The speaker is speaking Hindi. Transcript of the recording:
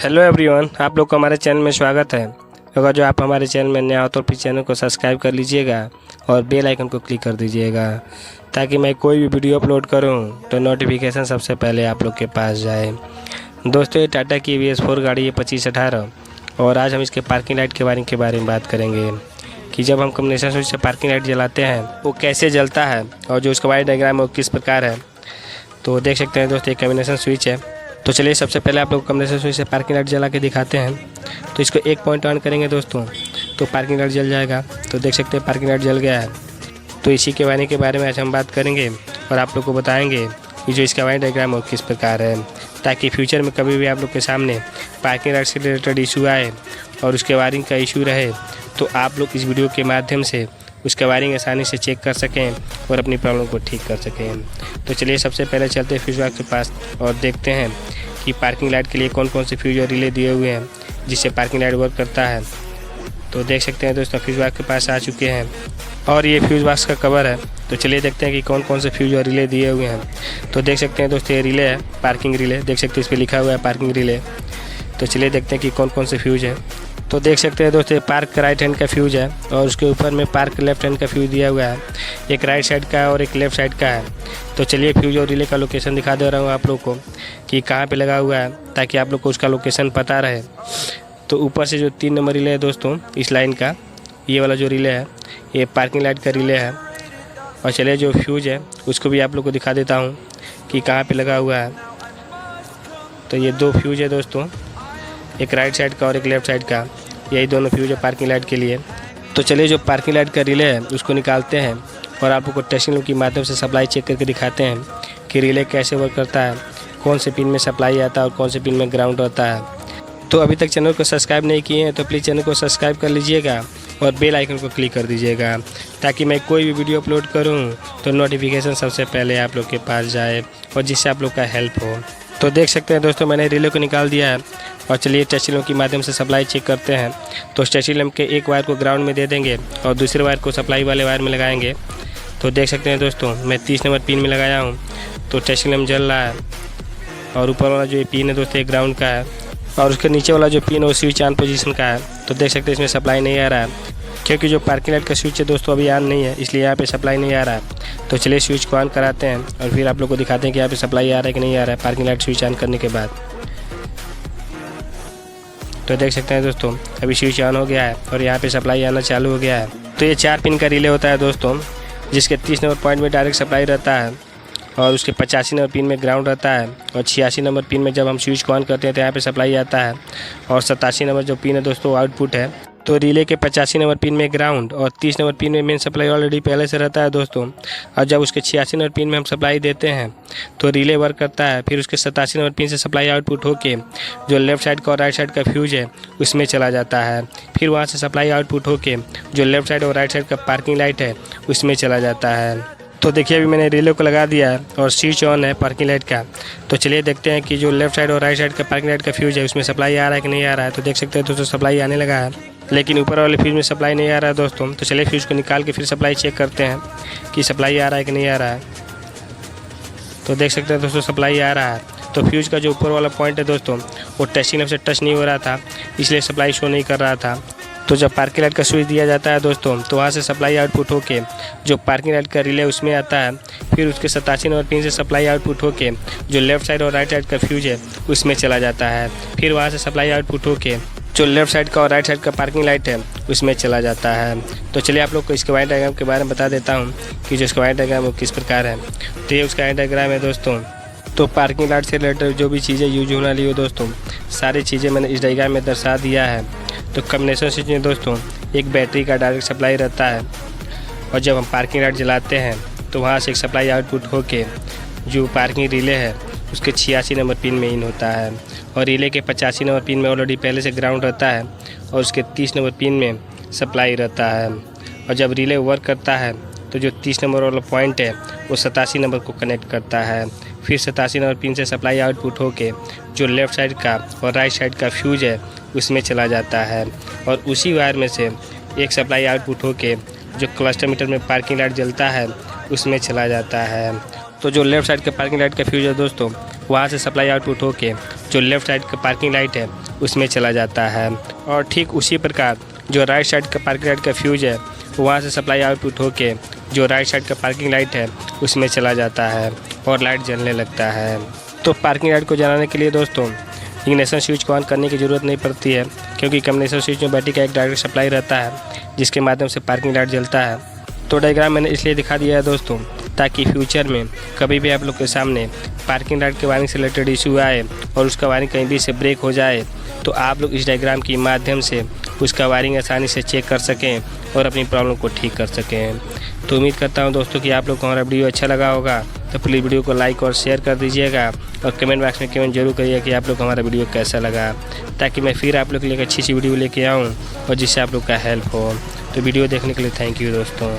हेलो एवरीवन, आप लोग को हमारे चैनल में स्वागत है। अगर जो आप हमारे चैनल में नया हो तो प्लीज़ चैनल को सब्सक्राइब कर लीजिएगा और बेल आइकन को क्लिक कर दीजिएगा ताकि मैं कोई भी वीडियो अपलोड करूं तो नोटिफिकेशन सबसे पहले आप लोग के पास जाए। दोस्तों, ये टाटा की VS4 गाड़ी है 2518 और आज हम इसके पार्किंग लाइट के बारे में बात करेंगे कि जब हम कॉम्बिनेशन स्विच से पार्किंग लाइट जलाते हैं वो कैसे जलता है और जो उसका वायर डायग्राम है वो किस प्रकार है। तो देख सकते हैं दोस्तों, एक कॉम्बिनेशन स्विच है। तो चलिए सबसे पहले आप लोग कॉम्बिनेशन स्विच से पार्किंग लाइट जला के दिखाते हैं। तो इसको एक पॉइंट ऑन करेंगे दोस्तों तो पार्किंग लाइट जल जाएगा। तो देख सकते हैं पार्किंग लाइट जल गया है। तो इसी के वायरिंग के बारे में आज हम बात करेंगे और आप लोग को बताएंगे कि जो इसका वायर डायग्राम है वो किस प्रकार है, ताकि फ्यूचर में कभी भी आप लोग के सामने पार्किंग लाइट से रिलेटेड इशू आए और उसके वायरिंग का इशू रहे तो आप लोग इस वीडियो के माध्यम से उसका वायरिंग आसानी से चेक कर सकें और अपनी प्रॉब्लम को ठीक कर सकें। तो चलिए सबसे पहले चलते हैं फ्यूज बॉक्स के पास और देखते हैं कि पार्किंग लाइट के लिए कौन कौन से फ्यूज और रिले दिए हुए हैं जिससे पार्किंग लाइट वर्क करता है। तो देख सकते हैं दोस्तों, फ्यूज बॉक्स के पास आ चुके हैं और ये फ्यूज बॉक्स का कवर है। तो चलिए देखते हैं कि कौन कौन से फ्यूज और रिले दिए हुए हैं। तो देख सकते हैं दोस्तों, ये रिले है, पार्किंग रिले। देख सकते हैं इस पर लिखा हुआ है पार्किंग रिले। तो चलिए देखते हैं कि कौन कौन से फ्यूज है। तो देख सकते हैं दोस्तों, पार्क राइट हैंड का फ्यूज है और उसके ऊपर में पार्क लेफ्ट हैंड का फ्यूज दिया हुआ है। एक राइट साइड का और एक लेफ्ट साइड का है। तो चलिए फ्यूज और रिले का लोकेशन दिखा दे रहा हूँ आप लोग को कि कहाँ पे लगा हुआ है, ताकि आप लोग को उसका लोकेशन पता रहे। तो ऊपर से जो 3 नंबर रिले है दोस्तों इस लाइन का, ये वाला जो रिले है ये पार्किंग लाइट का रिले है। और चलिए जो फ्यूज है उसको भी आप लोग को दिखा देता हूँ कि कहाँ पर लगा हुआ है। तो ये 2 फ्यूज है दोस्तों, एक राइट साइड का और एक लेफ्ट साइड का। यही दोनों फ्यूज है पार्किंग लाइट के लिए। तो चलिए जो पार्किंग लाइट का रिले है उसको निकालते हैं और आप लोग को टेस्टिंग लूप के माध्यम से सप्लाई चेक करके दिखाते हैं कि रिले कैसे वर्क करता है, कौन से पिन में सप्लाई आता है और कौन से पिन में ग्राउंड होता है। तो अभी तक चैनल को सब्सक्राइब नहीं किए हैं तो प्लीज़ चैनल को सब्सक्राइब कर लीजिएगा और बेल आइकन को क्लिक कर दीजिएगा ताकि मैं कोई भी वीडियो अपलोड करूँ तो नोटिफिकेशन सबसे पहले आप लोग के पास जाए और जिससे आप लोग का हेल्प हो। तो देख सकते हैं दोस्तों, मैंने रिले को निकाल दिया है और चलिए टेस्टिंग लैंप के माध्यम से सप्लाई चेक करते हैं। तो टेस्टिंग लैंप के एक वायर को ग्राउंड में दे देंगे और दूसरे वायर को सप्लाई वाले वायर में लगाएंगे। तो देख सकते हैं दोस्तों, मैं 30 नंबर पिन में लगाया हूँ। तो टेस्टिंग लैंप जल रहा है और ऊपर वाला जो पिन है दोस्तों एक ग्राउंड का है और उसके नीचे वाला जो पिन है वो स्विच ऑन पोजीशन का है। तो देख सकते हैं इसमें सप्लाई नहीं आ रहा है क्योंकि जो पार्किंग लाइट का स्विच है दोस्तों अभी ऑन नहीं है, इसलिए यहाँ पे सप्लाई नहीं आ रहा है। तो चलिए स्विच को ऑन कराते हैं और फिर आप लोग को दिखाते हैं कि यहाँ पे सप्लाई आ रहा है कि नहीं आ रहा है पार्किंग लाइट स्विच ऑन करने के बाद। तो देख सकते हैं दोस्तों, अभी स्विच ऑन हो गया है और यहाँ पे सप्लाई आना चालू हो गया है। तो ये 4 पिन का रिले होता है दोस्तों, जिसके 30 नंबर पॉइंट में डायरेक्ट सप्लाई रहता है और उसके 85 नंबर पिन में ग्राउंड रहता है और 86 नंबर पिन में जब हम स्विच को ऑन करते हैं तो यहाँ पे सप्लाई आता है और 87 नंबर जो पिन है दोस्तों आउटपुट है। तो रिले के 85 नंबर पिन में ग्राउंड और 30 नंबर पिन में मेन सप्लाई ऑलरेडी पहले से रहता है दोस्तों। और जब उसके 86 नंबर पिन में हम सप्लाई देते हैं तो रिले वर्क करता है। फिर उसके 87 नंबर पिन से सप्लाई आउटपुट होके जो लेफ्ट साइड का और राइट साइड का फ्यूज है उसमें चला जाता है। फिर वहाँ से सप्लाई आउटपुट होके जो लेफ्ट साइड और राइट साइड का पार्किंग लाइट है उसमें चला जाता है। तो देखिए अभी मैंने रिले को लगा दिया है और स्विच ऑन है पार्किंग लाइट का। तो चलिए देखते हैं कि जो लेफ्ट साइड और राइट साइड का पार्किंग लाइट का फ्यूज है उसमें सप्लाई आ रहा है कि नहीं आ रहा है। तो देख सकते हैं दोस्तों, सप्लाई आने लगा है लेकिन ऊपर वाले फ्यूज में सप्लाई नहीं आ रहा है दोस्तों। तो चलिए फ्यूज को निकाल के फिर सप्लाई चेक करते हैं कि सप्लाई आ रहा है कि नहीं आ रहा है। तो देख सकते हैं दोस्तों, सप्लाई आ रहा है। तो फ्यूज का जो ऊपर वाला पॉइंट है दोस्तों वो टेस्टिंग लैंप से टच नहीं हो रहा था, इसलिए सप्लाई शो नहीं कर रहा था। तो जब पार्किंग लाइट का स्विच दिया जाता है दोस्तों तो वहाँ से सप्लाई आउटपुट होके जो पार्किंग लाइट का रिले उसमें आता है। फिर उसके 87 नंबर पिन से सप्लाई आउटपुट होके जो लेफ्ट साइड और राइट साइड का फ्यूज है उसमें चला जाता है। फिर वहाँ से सप्लाई आउटपुट होके जो लेफ्ट साइड का और राइट साइड का पार्किंग लाइट है उसमें चला जाता है। तो चलिए आप लोग को इसके वायर डायग्राम के बारे में बता देता हूँ कि जो इसका वायर डायग्राम वो किस प्रकार है। तो ये उसका वायर डायग्राम है दोस्तों। तो पार्किंग लाइट से रिलेटेड जो भी चीज़ें यूज होने वाली हो दोस्तों सारी चीज़ें मैंने इस डायग्राम में दर्शा दिया है। तो कॉम्बिनेशन स्विच में दोस्तों एक बैटरी का डायरेक्ट सप्लाई रहता है और जब हम पार्किंग लाइट जलाते हैं तो वहाँ से एक सप्लाई आउटपुट होके जो पार्किंग रिले है उसके 86 नंबर पिन में इन होता है और रिले के 85 नंबर पिन में ऑलरेडी पहले से ग्राउंड रहता है और उसके 30 नंबर पिन में सप्लाई रहता है। और जब रिले वर्क करता है तो जो 30 नंबर वाला पॉइंट है वो 87 नंबर को कनेक्ट करता है। फिर 87 नंबर पिन से सप्लाई आउटपुट होके जो लेफ़्ट साइड का और राइट साइड का फ्यूज है उसमें चला जाता है और उसी वायर में से एक सप्लाई आउटपुट होके जो क्लस्टर मीटर में पार्किंग लाइट जलता है उसमें चला जाता है। तो जो लेफ़्ट साइड के पार्किंग लाइट का फ्यूज है दोस्तों वहाँ से सप्लाई आउटपुट होके जो लेफ़्ट साइड का पार्किंग लाइट है उसमें चला जाता है। और ठीक उसी प्रकार जो राइट साइड का पार्किंग लाइट का फ्यूज़ है वहाँ से सप्लाई आउटपुट होके जो राइट साइड का पार्किंग लाइट है उसमें चला जाता है और लाइट जलने लगता है। तो पार्किंग लाइट को जलाने के लिए दोस्तों इग्निशन स्विच को ऑन करने की ज़रूरत नहीं पड़ती है, क्योंकि कम्बिनेशन स्विच में बैटरी का एक डायरेक्ट सप्लाई रहता है जिसके माध्यम से पार्किंग लाइट जलता है। तो डायग्राम मैंने इसलिए दिखा दिया है दोस्तों ताकि फ्यूचर में कभी भी आप लोग के सामने पार्किंग लाइट के वायरिंग से रिलेटेड इशू आए और उसका वायरिंग कहीं भी से ब्रेक हो जाए तो आप लोग इस डायग्राम के माध्यम से उसका वायरिंग आसानी से चेक कर सकें और अपनी प्रॉब्लम को ठीक कर सकें। तो उम्मीद करता हूं दोस्तों कि आप लोग को हमारा वीडियो अच्छा लगा होगा। तो प्लीज़ वीडियो को लाइक और शेयर कर दीजिएगा और कमेंट बॉक्स में कमेंट जरूर करिएगा कि आप लोग को हमारा वीडियो कैसा लगा, ताकि मैं फिर आप लोग के लिए एक अच्छी सी वीडियो लेके आऊँ और जिससे आप लोग का हेल्प हो। तो वीडियो देखने के लिए थैंक यू दोस्तों।